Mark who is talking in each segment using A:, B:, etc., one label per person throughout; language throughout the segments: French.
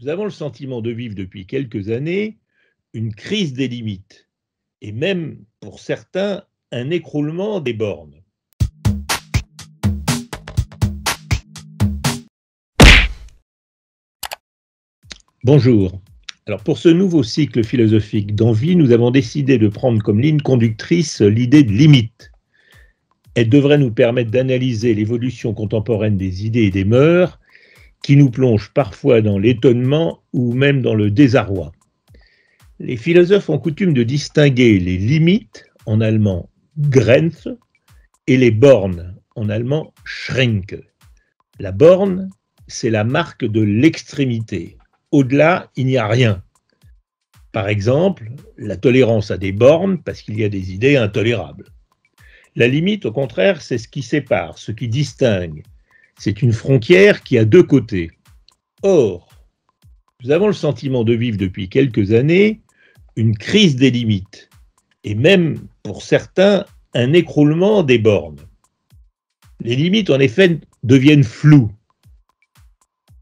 A: Nous avons le sentiment de vivre depuis quelques années une crise des limites et même, pour certains, un écroulement des bornes. Bonjour. Alors pour ce nouveau cycle philosophique d'Envie, nous avons décidé de prendre comme ligne conductrice l'idée de limite. Elle devrait nous permettre d'analyser l'évolution contemporaine des idées et des mœurs qui nous plonge parfois dans l'étonnement ou même dans le désarroi. Les philosophes ont coutume de distinguer les limites, en allemand Grenze, et les bornes, en allemand Schranke. La borne, c'est la marque de l'extrémité. Au-delà, il n'y a rien. Par exemple, la tolérance a des bornes parce qu'il y a des idées intolérables. La limite, au contraire, c'est ce qui sépare, ce qui distingue. C'est une frontière qui a deux côtés. Or, nous avons le sentiment de vivre depuis quelques années une crise des limites, et même, pour certains, un écroulement des bornes. Les limites, en effet, deviennent floues.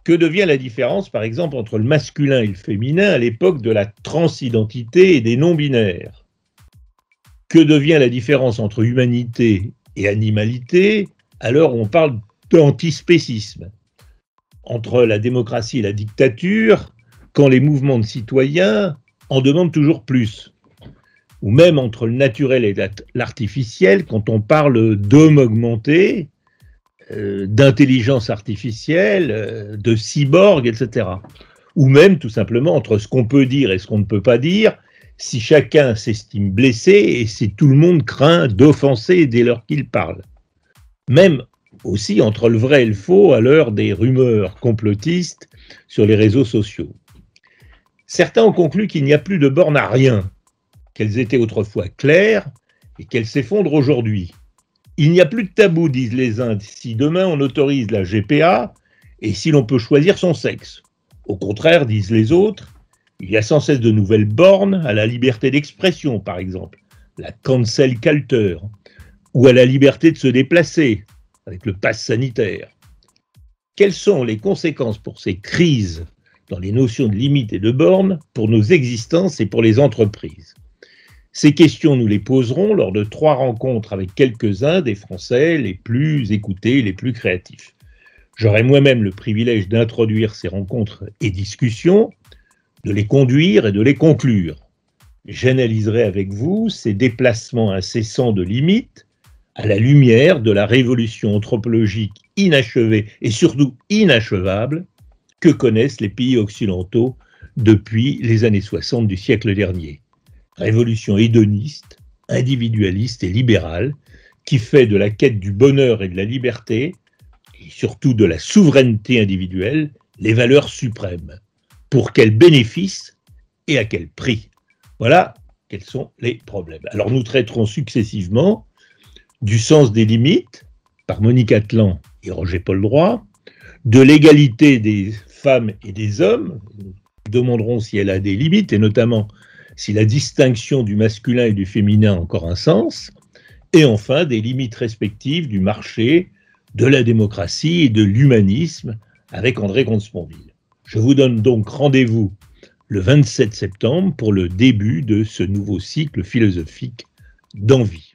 A: Que devient la différence, par exemple, entre le masculin et le féminin à l'époque de la transidentité et des non-binaires? Que devient la différence entre humanité et animalité à l'heure où on parle d'antispécisme? Entre la démocratie et la dictature, quand les mouvements de citoyens en demandent toujours plus? Ou même entre le naturel et l'artificiel, quand on parle d'homme augmenté, d'intelligence artificielle, de cyborg, etc. Ou même tout simplement entre ce qu'on peut dire et ce qu'on ne peut pas dire, si chacun s'estime blessé et si tout le monde craint d'offenser dès lors qu'il parle. Même aussi entre le vrai et le faux à l'heure des rumeurs complotistes sur les réseaux sociaux. Certains ont conclu qu'il n'y a plus de bornes à rien, qu'elles étaient autrefois claires et qu'elles s'effondrent aujourd'hui. Il n'y a plus de tabou, disent les uns, si demain on autorise la GPA et si l'on peut choisir son sexe. Au contraire, disent les autres, il y a sans cesse de nouvelles bornes à la liberté d'expression, par exemple, la cancel culture, ou à la liberté de se déplacer, avec le pass sanitaire. Quelles sont les conséquences pour ces crises dans les notions de limites et de bornes pour nos existences et pour les entreprises? Ces questions, nous les poserons lors de 3 rencontres avec quelques-uns des Français les plus écoutés, les plus créatifs. J'aurai moi-même le privilège d'introduire ces rencontres et discussions, de les conduire et de les conclure. J'analyserai avec vous ces déplacements incessants de limites à la lumière de la révolution anthropologique inachevée et surtout inachevable que connaissent les pays occidentaux depuis les années 60 du siècle dernier. Révolution hédoniste, individualiste et libérale, qui fait de la quête du bonheur et de la liberté, et surtout de la souveraineté individuelle, les valeurs suprêmes. Pour quel bénéfice et à quel prix? Voilà quels sont les problèmes. Alors nous traiterons successivement du sens des limites, par Monique Atlan et Roger Paul Droit, de l'égalité des femmes et des hommes, nous demanderons si elle a des limites, et notamment si la distinction du masculin et du féminin a encore un sens, et enfin des limites respectives du marché, de la démocratie et de l'humanisme avec André Comte-Sponville. Je vous donne donc rendez-vous le 27 septembre pour le début de ce nouveau cycle philosophique d'Envie.